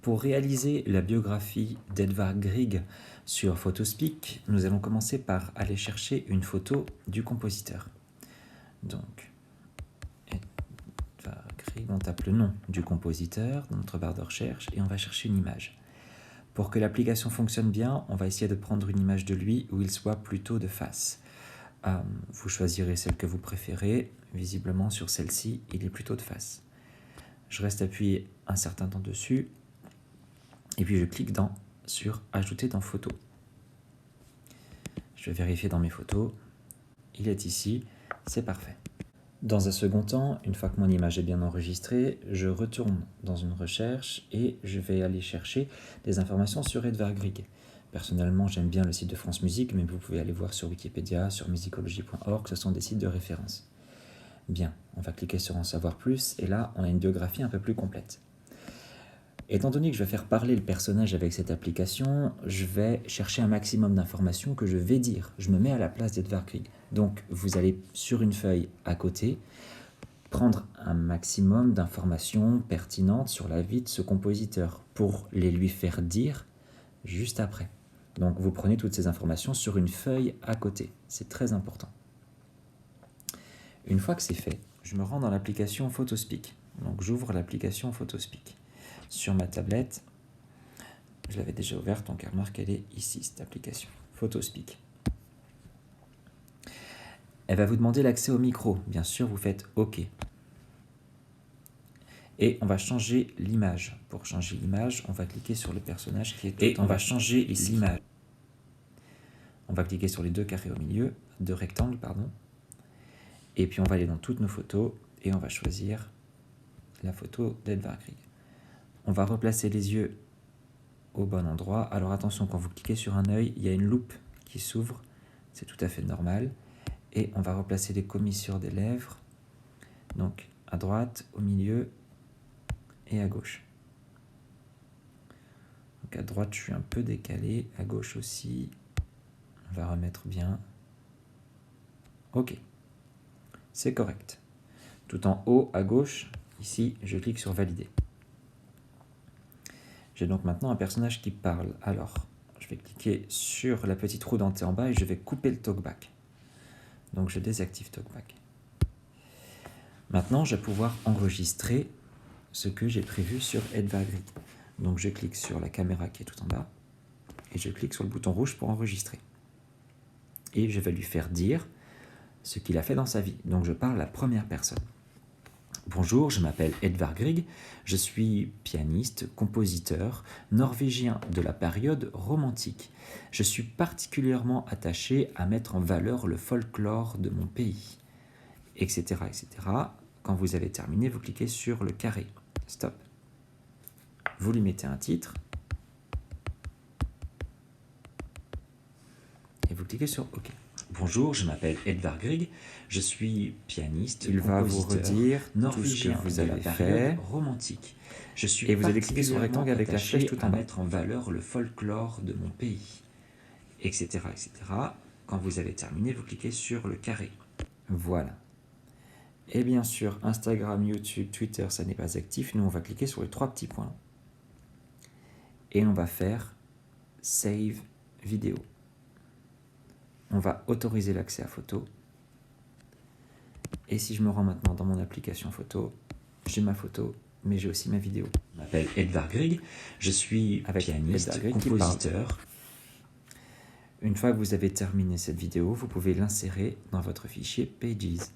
Pour réaliser la biographie d'Edvard Grieg sur Photospeak, nous allons commencer par aller chercher une photo du compositeur. Donc, Edvard Grieg, on tape le nom du compositeur dans notre barre de recherche et on va chercher une image. Pour que l'application fonctionne bien, on va essayer de prendre une image de lui où il soit plutôt de face. Vous choisirez celle que vous préférez. Visiblement, sur celle-ci, il est plutôt de face. Je reste appuyé un certain temps dessus. Et puis je clique sur « Ajouter dans photo ». Je vais vérifier dans mes photos. Il est ici, c'est parfait. Dans un second temps, une fois que mon image est bien enregistrée, je retourne dans une recherche et je vais aller chercher des informations sur Edvard Grieg. Personnellement, j'aime bien le site de France Musique, mais vous pouvez aller voir sur Wikipédia, sur musicologie.org, ce sont des sites de référence. Bien, on va cliquer sur « En savoir plus » et là, on a une biographie un peu plus complète. Étant donné que je vais faire parler le personnage avec cette application, je vais chercher un maximum d'informations que je vais dire. Je me mets à la place d'Edvard Grieg. Donc, vous allez sur une feuille à côté prendre un maximum d'informations pertinentes sur la vie de ce compositeur pour les lui faire dire juste après. Donc, vous prenez toutes ces informations sur une feuille à côté. C'est très important. Une fois que c'est fait, je me rends dans l'application Photospeak. Donc, j'ouvre l'application Photospeak. Sur ma tablette, je l'avais déjà ouverte, donc remarque qu'elle est ici, cette application, Photospeak. Elle va vous demander l'accès au micro. Bien sûr, vous faites OK. Et on va changer l'image. Pour changer l'image, on va cliquer sur le personnage qui est et on va changer l'image. On va cliquer sur les deux carrés au milieu, deux rectangles, pardon. Et puis on va aller dans toutes nos photos et on va choisir la photo d'Edvard Grieg. On va replacer les yeux au bon endroit. Alors attention, quand vous cliquez sur un œil, il y a une loupe qui s'ouvre. C'est tout à fait normal. Et on va replacer les commissures des lèvres. Donc à droite, au milieu et à gauche. Donc à droite, je suis un peu décalé. À gauche aussi. On va remettre bien. OK. C'est correct. Tout en haut, à gauche, ici, je clique sur valider. J'ai donc maintenant un personnage qui parle. Alors, je vais cliquer sur la petite roue dentée en bas et je vais couper le talkback. Donc, je désactive talkback. Maintenant, je vais pouvoir enregistrer ce que j'ai prévu sur Edvard Grieg. Donc, je clique sur la caméra qui est tout en bas et je clique sur le bouton rouge pour enregistrer. Et je vais lui faire dire ce qu'il a fait dans sa vie. Donc, je parle à la première personne. Bonjour, je m'appelle Edvard Grieg, je suis pianiste, compositeur, norvégien de la période romantique. Je suis particulièrement attaché à mettre en valeur le folklore de mon pays, etc., etc. Quand vous avez terminé, vous cliquez sur le carré. Stop. Vous lui mettez un titre et vous cliquez sur OK. Bonjour, je m'appelle Edvard Grieg, je suis pianiste, il va vous redire norvégien tout ce que vous avez fait, romantique. Je suis et vous allez cliquer sur le rectangle avec la flèche tout en bas. Mettre en valeur le folklore de mon pays, etc., etc. Quand vous avez terminé, vous cliquez sur le carré. Voilà. Et bien sûr, Instagram, YouTube, Twitter, ça n'est pas actif. Nous, on va cliquer sur les trois petits points. Et on va faire Save vidéo. On va autoriser l'accès à photo. Et si je me rends maintenant dans mon application photo, j'ai ma photo, mais j'ai aussi ma vidéo. Je m'appelle Edvard Grieg, je suis pianiste, compositeur. Une fois que vous avez terminé cette vidéo, vous pouvez l'insérer dans votre fichier Pages.